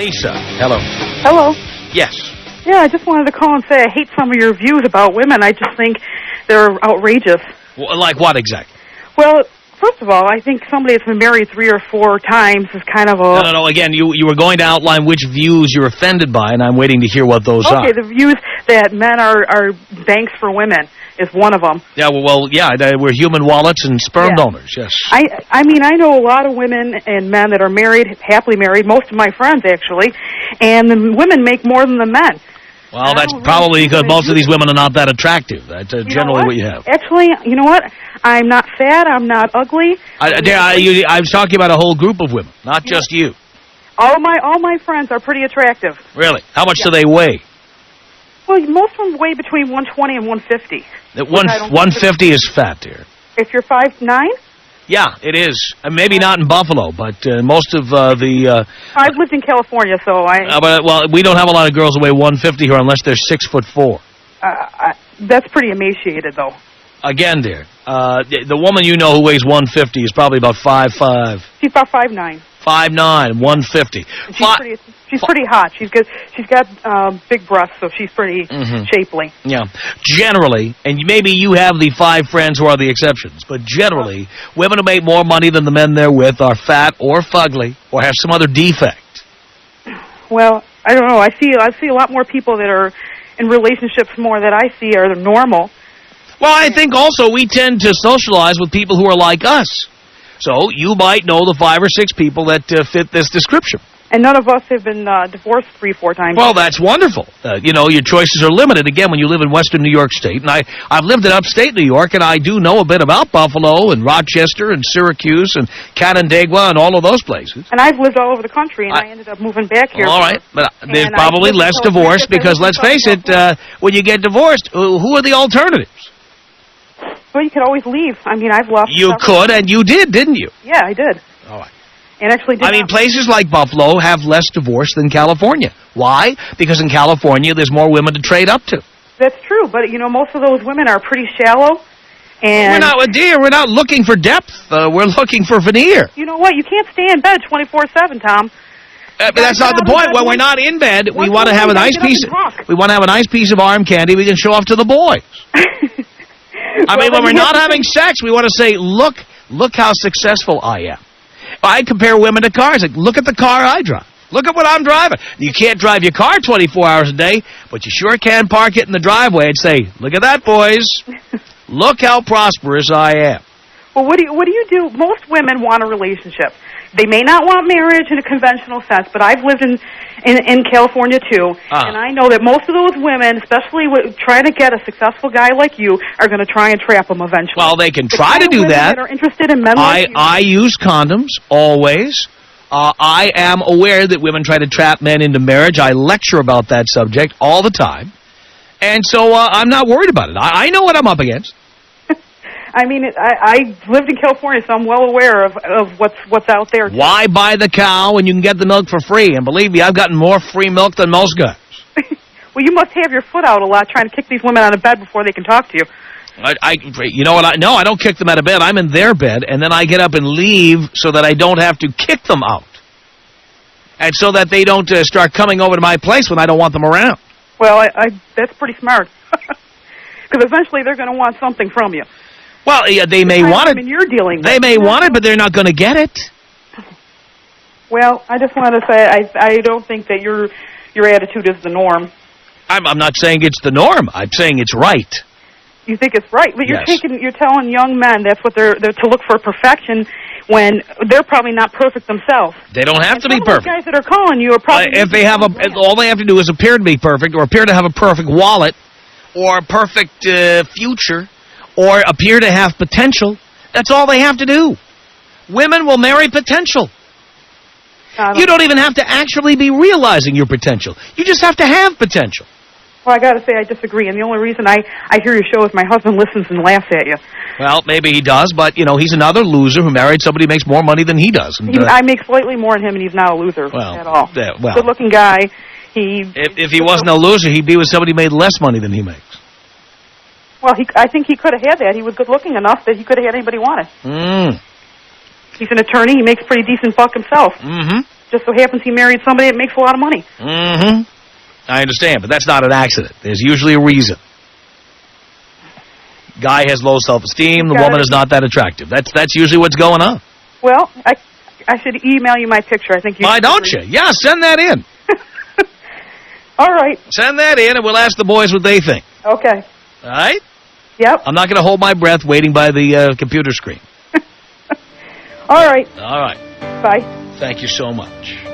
Lisa, hello. Hello. Yes. Yeah, I just wanted to call and say I hate some of your views about women. I just think they're outrageous. Well, like what exactly? Well, first of all, I think somebody that's been married 3 or 4 times is kind of a... No. Again, you were going to outline which views you're offended by, and I'm waiting to hear what those are. Okay, the views that men are banks for women is one of them. Yeah, we're human wallets and sperm donors, yes. I mean, I know a lot of women and men that are married, happily married, most of my friends, actually, and the women make more than the men. Well, that's probably because most of these women are not that attractive. That's generally what you have. Actually, you know what? I'm not fat. I'm not ugly. I was talking about a whole group of women, not just you. All my friends are pretty attractive. Really? How much do they weigh? Well, most of them weigh between 120 and 150. 150 is fat, dear. If you're 5'9"? Yeah, it is. Maybe not in Buffalo, but most of the... I've lived in California, so I... well, we don't have a lot of girls that weigh 150 here unless they're 6'4". That's pretty emaciated, though. Again, dear, the woman you know who weighs 150 is probably about 5'5". She's about 5'9". 5'9", 150. She's pretty hot. She's got big breasts, so she's pretty shapely. Yeah. Generally, and maybe you have the 5 friends who are the exceptions, but generally, women who make more money than the men they're with are fat or fugly or have some other defect. Well, I don't know. I see a lot more people that are in relationships more that I see are normal. Well, I think also we tend to socialize with people who are like us. So you might know the 5 or 6 people that fit this description. And none of us have been divorced 3 or 4 times. Well, that's wonderful. You know, your choices are limited, again, when you live in western New York State. And I've lived in upstate New York, and I do know a bit about Buffalo and Rochester and Syracuse and Canandaigua and all of those places. And I've lived all over the country, and I ended up moving back here. All right, but there's probably less divorce because, let's face it, when you get divorced, who are the alternatives? Well, you could always leave. I mean, I've lost... You could, and you did, didn't you? Yeah, I did. All right. And actually did. I mean, places like Buffalo have less divorce than California. Why? Because in California, there's more women to trade up to. That's true, but, you know, most of those women are pretty shallow. And we're not looking for depth. We're looking for veneer. You know what? You can't stay in bed 24/7, Tom. But that's not the point. When we're not in bed, we want to have a nice piece. We want to have a nice piece of arm candy we can show off to the boys. I mean, when we're not having sex, we want to say, look how successful I am. I compare women to cars. Like, look at the car I drive. Look at what I'm driving. You can't drive your car 24 hours a day, but you sure can park it in the driveway and say, look at that, boys. Look how prosperous I am. Well, what do you do? Most women want a relationship. They may not want marriage in a conventional sense, but I've lived in California, too, and I know that most of those women, especially trying to get a successful guy like you, are going to try and trap them eventually. Well, they can try to do that. Are interested in men like you. I use condoms, always. I am aware that women try to trap men into marriage. I lecture about that subject all the time. And so I'm not worried about it. I know what I'm up against. I mean, I lived in California, so I'm well aware of what's out there. Why buy the cow when you can get the milk for free? And believe me, I've gotten more free milk than most guys. Well, you must have your foot out a lot trying to kick these women out of bed before they can talk to you. You know what? No, I don't kick them out of bed. I'm in their bed, and then I get up and leave so that I don't have to kick them out. And so that they don't start coming over to my place when I don't want them around. Well, that's pretty smart. Because eventually they're going to want something from you. Well, they may want it. You're dealing with. They may want it, but they're not going to get it. Well, I just wanted to say I don't think that your attitude is the norm. I'm not saying it's the norm. I'm saying it's right. You think it's right, but you're telling young men that's what they're to look for perfection when they're probably not perfect themselves. They don't have to be perfect. The guys that are calling you are probably if they have all they have to do is appear to be perfect, or appear to have a perfect wallet, or a perfect future, or appear to have potential. That's all they have to do. Women will marry potential. You don't even have to actually be realizing your potential. You just have to have potential. Well, I got to say I disagree, and the only reason I hear your show is my husband listens and laughs at you. Well, maybe he does, but, you know, he's another loser who married somebody who makes more money than he does. And, I make slightly more than him, and he's not a loser at all. Well, good-looking guy. If he wasn't a loser, he'd be with somebody who made less money than he makes. Well, I think he could have had that. He was good-looking enough that he could have had anybody wanted. He's an attorney. He makes pretty decent buck himself. just so happens he married somebody that makes a lot of money. Mm-hmm. I understand, but that's not an accident. There's usually a reason. Guy has low self-esteem. The woman is not that attractive. That's usually what's going on. Well, I should email you my picture. I think you. Why don't you? Yeah, send that in. All right. Send that in, and we'll ask the boys what they think. Okay. All right? Yep. I'm not going to hold my breath waiting by the computer screen. All right. All right. Bye. Thank you so much.